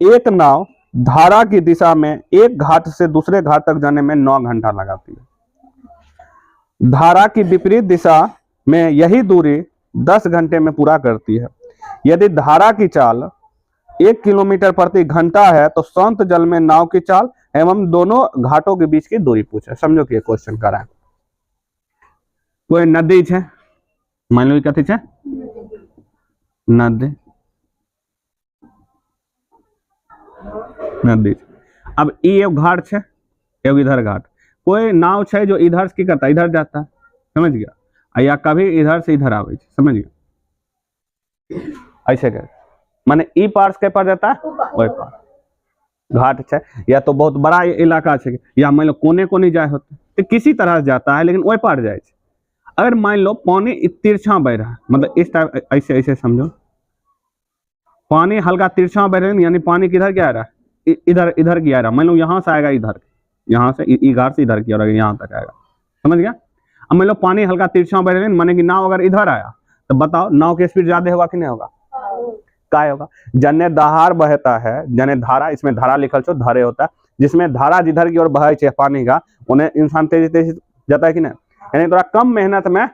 एक नाव धारा की दिशा में एक घाट से दूसरे घाट तक जाने में 9 घंटा लगाती है। धारा की विपरीत दिशा में यही दूरी 10 घंटे में पूरा करती है। यदि धारा की चाल 1 किलोमीटर प्रति घंटा है तो शांत जल में नाव की चाल एवं दोनों घाटों के बीच की दूरी पूछे। समझो कि क्वेश्चन कर रहा है। कोई नदी है, मान लो कथी है नदी, नदी। अब एगो घाट है, एगो इधर घाट। कोई नाव है जो इधर की करता है, इधर जाता है, समझ गया, या कभी इधर से इधर आवे, समझ गया, ऐसे कर माने ई पार के पार जाता है वही पार घाट है। या तो बहुत बड़ा इलाका है, या मान लो कोने कोने जाए होते तो किसी तरह से जाता है, लेकिन वही पार जाए। अगर मान लो पानी तिरछा बह रहा है, मतलब इस टाइप, ऐसे ऐसे समझो, पानी हल्का तिरछा बह रहा है, यानी पानी किधर क्या आ रहा है, इधर इधर की आ रहा है। मान लो यहाँ से आएगा इधर, यहाँ से घाट से इधर की और यहाँ तक आएगा, समझ गया। अब मान लो पानी हल्का तिरछा बह रहा है, माने कि नाव अगर इधर आया तो बताओ नाव की स्पीड ज्यादा होगा कि नहीं होगा, काय होगा। जन्य दहार बहता है, जन्य धारा, इसमें धारा लिखल छो, धारे होता है, जिसमें धारा जिधर की ओर बहे पानी का, उन्हें इंसान तेजी तेजी जाता है कि नहीं, यानी थोड़ा कम मेहनत में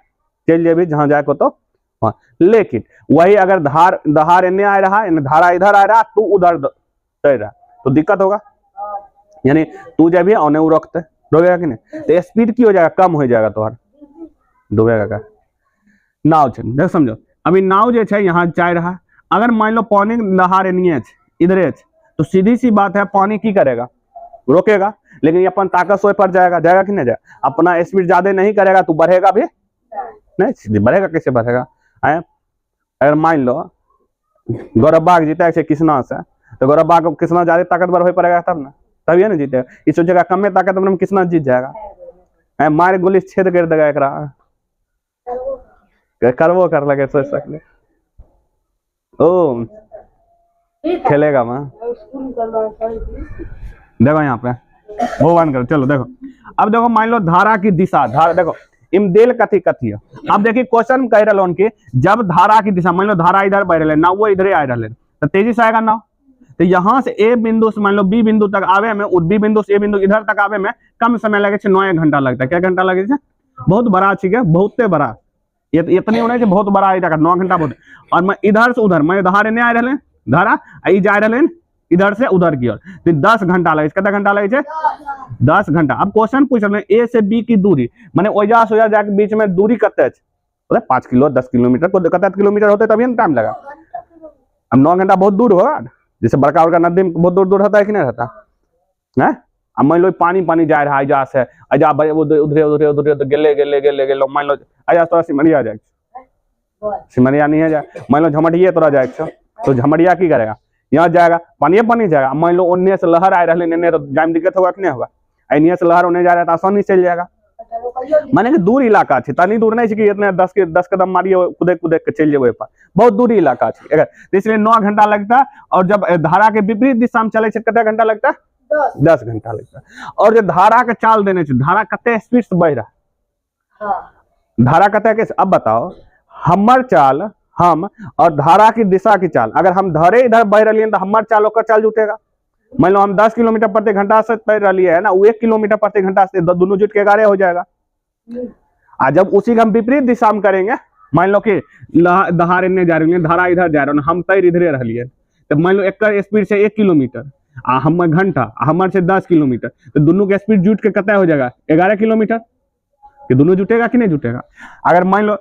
चल जाए भी जहां जाए को तो। हाँ, लेकिन वही अगर दहार इन्हें आ रहा है, धारा इधर आ रहा, तू उधर चल रहा तो दिक्कत होगा, यानी तू जब भी उन्हें रोकते डूबेगा कि नहीं, तो स्पीड की हो जाएगा, कम हो जाएगा, तो डूबेगा का। नाव देख समझो, अभी नाव जो है यहाँ जा रहा है, अगर मान लो पानी दहार इधर तो सीधी सी बात है, पानी की करेगा, रोकेगा, लेकिन अपन ताकत सोए पर जाएगा, जाएगा कि नहीं जाएगा, अपना स्पीड ज्यादा नहीं करेगा तो बढ़ेगा भी नहीं, बढ़ेगा कैसे बढ़ेगा। अगर मान लो गौरव बाग जीता है कृष्णा से, तो गौरव बाग को कृष्णा ज्यादा ताकतवर हो पड़ेगा तब ना, तभी है ना जीतेगा। इस जगह कम में ताकतवर में कृष्णा जीत जाएगा, मार गोली छेद कर देगा एक करवो कर लगे, सोच सकते ओ खेलेगा मैं। देखो यहाँ पे वो वन करो, चलो देखो। अब देखो मान लो धारा की दिशा, धारा देखो इमदेल कथी कथी है। अब देखिए क्वेश्चन कह रहा उनके, जब धारा की दिशा, मान लो धारा इधर बह रहे ना, वो इधर आ रहे तो तेजी से आएगा ना, तो यहाँ से ए बिंदु से मान लो बी बिंदु तक आवे में, बी बिंदु से ए बिंदु इधर तक आवे में कम समय लगे, 9 घंटा लगता है। क्या घंटा लगे, बहुत बड़ा चीज है, बहुत बड़ा, ये इतने होने से बहुत बड़ा 9 घंटा बहुत। और मैं इधर से उधर, मैं धारे नहीं आ रहे धारा आई जा रहे इधर से उधर की ओर, 10 घंटा लगे। कितना घंटा लगे, 10 घंटा। अब क्वेश्चन पूछ रहे हैं ए से बी की दूरी, मैंने ओजा से ओजा जाके बीच में दूरी कते 5 किलो 10 किलोमीटर को कते किलोमीटर होते तभी ना टाइम लगा। अब 9 घंटा बहुत दूर होगा, जैसे बड़का बड़का नदी में बहुत दूर दूर होता है कि नहीं रहता है। अब मान लो पानी पानी जा रहा है अजा से, अजा उधरे उधरे उधरे गेले गेले गेले गेलो, मान लो अजा तोरा सिमरिया जाए, सिमरिया नहीं है जाए, मान लो झमटिया तोरा जाए तो झमटिया की करेगा, यहाँ जाएगा पानी पानी जाएगा। मान लो उन्ने से लहर आ रहे तो जाए में दिक्कत होगा कि नहीं होगा, एनिया से लहर होने जा रहा है तो आसानी चल जाएगा। माने कि दूर इलाका है, तानी दूर नहीं कि इतने 10 कदम मारिए कूदे कूदे के चल जाए पर, बहुत दूरी इलाका है, इसलिए 9 घंटा लगता है। और जब धारा के विपरीत दिशा में चले कितना घंटा लगता है, 10 घंटा लगता है। और जो धारा के चाल देने से, धारा कते स्पीड से बह रहा है, धारा कते के, अब बताओ हमर चाल, हम और धारा की दिशा की चाल, अगर हम धरे इधर बह रही है तो हमार चाल होकर चाल जुटेगा। मान लो हम 10 किलोमीटर प्रति घंटा से तैर रही है ना, वो 1 किलोमीटर प्रति घंटा से, दोनों जुट के 11 हो जाएगा। जब उसी का हम विपरीत दिशा में करेंगे, मान लो कि धारा इन्हें जा रही है, धारा इधर जा रहा है, हम तैर इधरे रही, तो मान लो एक स्पीड से 1 किलोमीटर, हम घंटा, हमारे से 10 किलोमीटर, तो दोनों के स्पीड जुट के कतः हो जाएगा 11 किलोमीटर, कि दोनों जुटेगा कि नहीं जुटेगा। अगर मान लो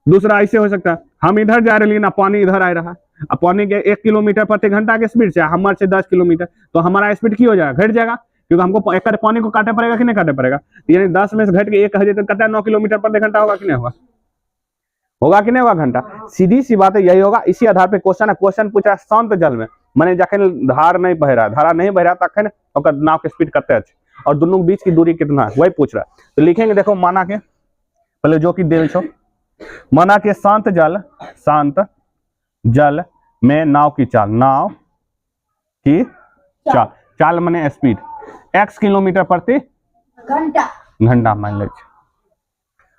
दूसरा ऐसे हो सकता है, हम इधर जा रहे हैं ना, पानी इधर आ रहा है, अब पानी के 1 किलोमीटर प्रति घंटा के स्पीड से, हमारे से 10 किलोमीटर, तो हमारा स्पीड की हो जाएगा, घट जाएगा, क्योंकि हमको एक पानी को काटे पड़ेगा कि नहीं काटे पड़ेगा, यानी 10 में से घट के 1 हो जाए तो कहता है 9 किलोमीटर प्रति घंटा होगा कि नहीं होगा, होगा कि नहीं होगा घंटा। सीधी सी बात है, यही होगा। इसी आधार पर क्वेश्चन है, क्वेश्चन पूछा शांत जल में, मैंने जखन धार नहीं बह रहा, धारा नहीं बह रहा तखन नाव के स्पीड कते अच्छे और दोनों के बीच की दूरी कितना है, वही पूछ रहा है। तो लिखेंगे, देखो माना के पहले जो कि दे छो, माना के शांत जल में नाव की चाल, नाव की चाल, चाल माने स्पीड, x किलोमीटर प्रति घंटा मान लो।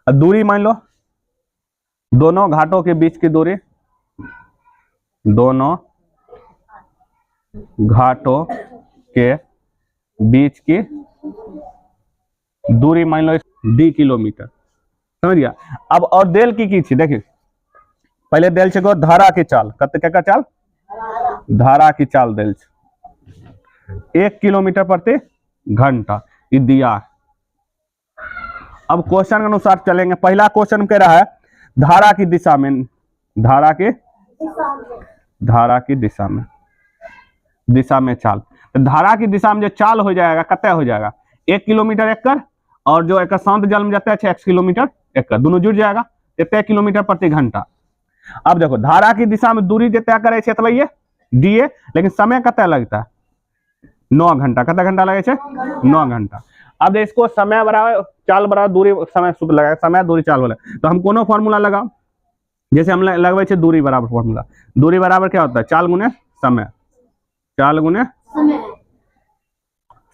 दूरी मान लो, दोनों घाटों के बीच की दूरी, दोनों घाटों के बीच की दूरी मान लो d किलोमीटर, समझ गया। अब और देल की थी देखिए, पहले देल छे धारा की चाल, क्या का चाल, धारा की चाल देल छे 1 किलोमीटर प्रति घंटा, ये दिया। अब क्वेश्चन के अनुसार चलेंगे। पहला क्वेश्चन कह रहा है धारा की दिशा में, धारा की दिशा में चाल। तो धारा की दिशा में जो चाल हो जाएगा कतः हो जाएगा 1 किलोमीटर एकड़, और जो एक शांत जल में जाता है 6 किलोमीटर एकड़, दोनों जुड़ जाएगा 1 किलोमीटर प्रति घंटा। अब देखो धारा की दिशा में दूरी जो तय करे तो भैया डीए, लेकिन समय कतः लगता है 9 घंटा, कतः घंटा लगे 9 घंटा। अब इसको समय बराबर चाल बराबर दूरी समय सूत्र लगा, समय दूरी चाल वाला, तो हम कोनो फॉर्मूला लगाओ, जैसे हम लगवे छे दूरी बराबर फॉर्मूला, दूरी बराबर क्या होता है चाल गुने समय, चाल गुने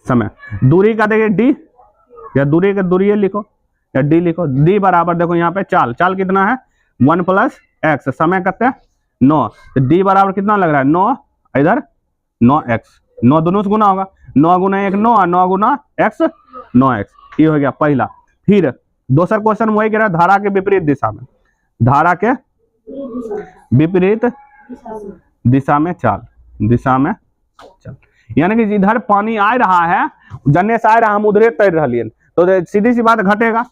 समय। दूरी का देखिए डी, या दूरी का दूरी लिखो या डी लिखो, डी बराबर देखो यहाँ पे चाल, चाल कितना है 1 + x, समय कितना है 9, तो डी बराबर कितना लग रहा है 9, इधर 9x, 9 दोनों से गुना होगा, 9 गुना 1 9, 9 गुना x 9x, ये हो गया पहला। फिर दूसरा क्वेश्चन वही कह रहा है धारा के विपरीत दिशा में, धारा के विपरीत दिशा में चाल, यानी कि इधर पानी आ रहा है, जन्ने से आ रहा हम उधरे तैर रही है, तो सीधी सी बात घटेगा।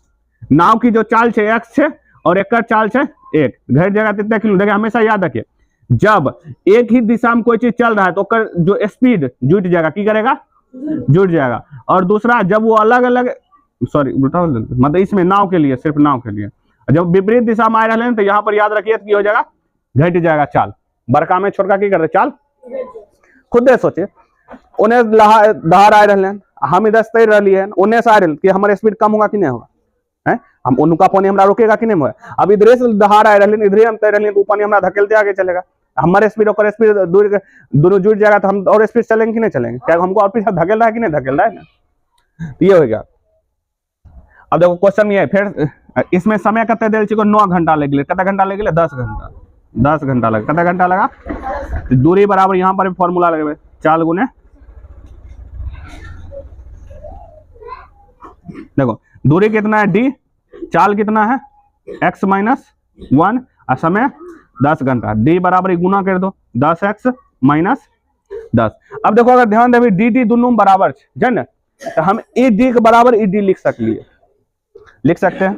नाव की जो चाल है x है और एक चाल है 1, घर जगह कितने किलो, देखिए हमेशा याद रखिए जब एक ही दिशा में कोई चीज चल रहा है तो जो स्पीड जुट जाएगा, की करेगा जुट जाएगा। और दूसरा जब वो अलग अलग, सॉरी मतलब इसमें नाव के लिए, सिर्फ नाव के लिए, जब विपरीत दिशा में आ रहे हैं तो यहाँ पर याद रखिए कि हो जाएगा घट जाएगा चाल, बड़का में छोटका की कर रहे चाल, खुद सोचे उन्हें धार आ रहे हैं, हम इधर से तैर रही है, उन्हें से आ रहे कि हमारे स्पीड कम होगा कि नहीं होगा, है हम उनका पानी हमरा रोकेगा कि नहीं होगा। अब इधरे से दहाड़ आ रही है, इधरे हम तैर रही है, तो पानी हमरा धकेलते आगे चलेगा, हमारे स्पीड और स्पीड दूर दोनों जुड़ जाएगा, तो हम और स्पीड चलेंगे कि नहीं चलेंगे, क्या हमको और पीछे धकेल रहा है कि नहीं धकेल रहा है ना, ये हो गया। अब देखो क्वेश्चन ये है, फिर इसमें समय कते देल छिको 9 घंटा लगे, कते घंटा लगे 10 घंटा, 10 घंटा लगे, कते घंटा लगा, दूरी बराबर यहाँ पर भी फॉर्मूला लगे चाल गुने, देखो दूरी कितना है डी, चाल कितना है x - 1 और समय 10 घंटा, डी बराबर गुना कर दो 10x - 10। अब देखो अगर ध्यान देवे डी डी दोनों बराबर है ना, तो हम ई डी के बराबर ई डी लिख सकते हैं।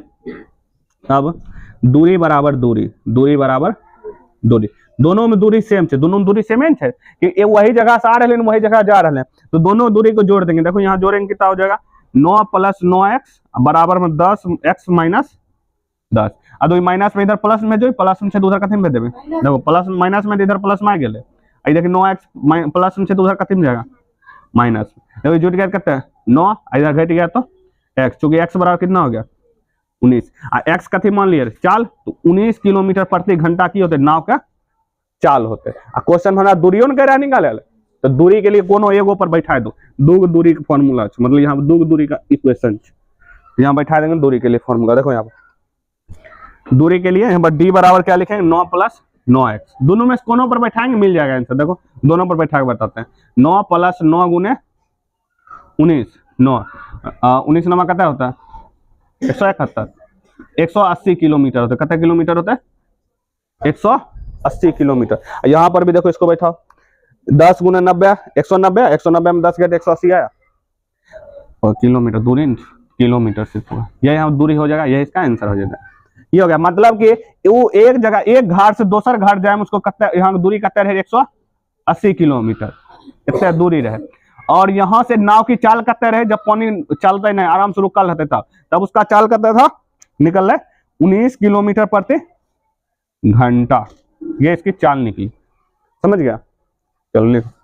अब दूरी बराबर दूरी, दूरी बराबर दूरी, दोनों में दूरी सेम है, दोनों दूरी सेम है कि वही जगह से आ रहे हैं वही जगह जा रहे हैं, तो दोनों दूरी को जोड़ देंगे। देखो यहाँ जोड़ेंगे कितना हो जाएगा 9 + 9x बराबर में 10x - 10। अब माइनस में इधर प्लस में जो प्लस में से उधर कथी में देवे, देखो प्लस माइनस में इधर प्लस में आ गए, आई देखिए 9x प्लस में से उधर कथी में जाएगा माइनस, देखो जुट गया कितना 9, इधर घट गया तो x, चूंकि x बराबर कितना हो गया 19, x कथी मान लिए चाल, तो 19 किलोमीटर प्रति घंटा की होते नाव का चाल होते। क्वेश्चन हमारा दूरियों ने कह रहा निकाले, तो दूरी के लिए कोनो एगो पर बैठा दो, दो दूरी का फॉर्मूला, मतलब यहाँ दो दूरी का इक्वेशन यहाँ बैठा देंगे दूरी के लिए फॉर्मूला। देखो यहाँ पर दूरी के लिए यहाँ पर डी बराबर क्या लिखेंगे 9 + 9x, दोनों में कोनो पर बैठाएंगे मिल जाएगा आंसर। देखो दोनों पर बैठा के बताते हैं, 9 + 9 गुने 19, 9 19 नमा कितना होता है 171, 180 किलोमीटर होता है, कितना किलोमीटर होता है 180 किलोमीटर। यहाँ पर भी देखो इसको बैठाओ 10 × 90 190, 190 में 10 गए 180 आया, और किलोमीटर दूरी किलोमीटर से पूरा ये यहाँ दूरी हो जाएगा, ये इसका आंसर हो जाएगा। ये हो गया, मतलब कि वो एक जगह एक घाट से दूसर घाट जाए उसको कत्ते, यहाँ दूरी कत्ते रहे 180 किलोमीटर इतने दूरी रहे, और यहाँ से नाव की चाल कत्ते रहे, जब पानी चलते नहीं आराम से रुकल रहते तब उसका चाल कत्ते था निकल रहे 19 किलोमीटर प्रति घंटा, ये इसकी चाल निकली, समझ गया। चलो लिखो।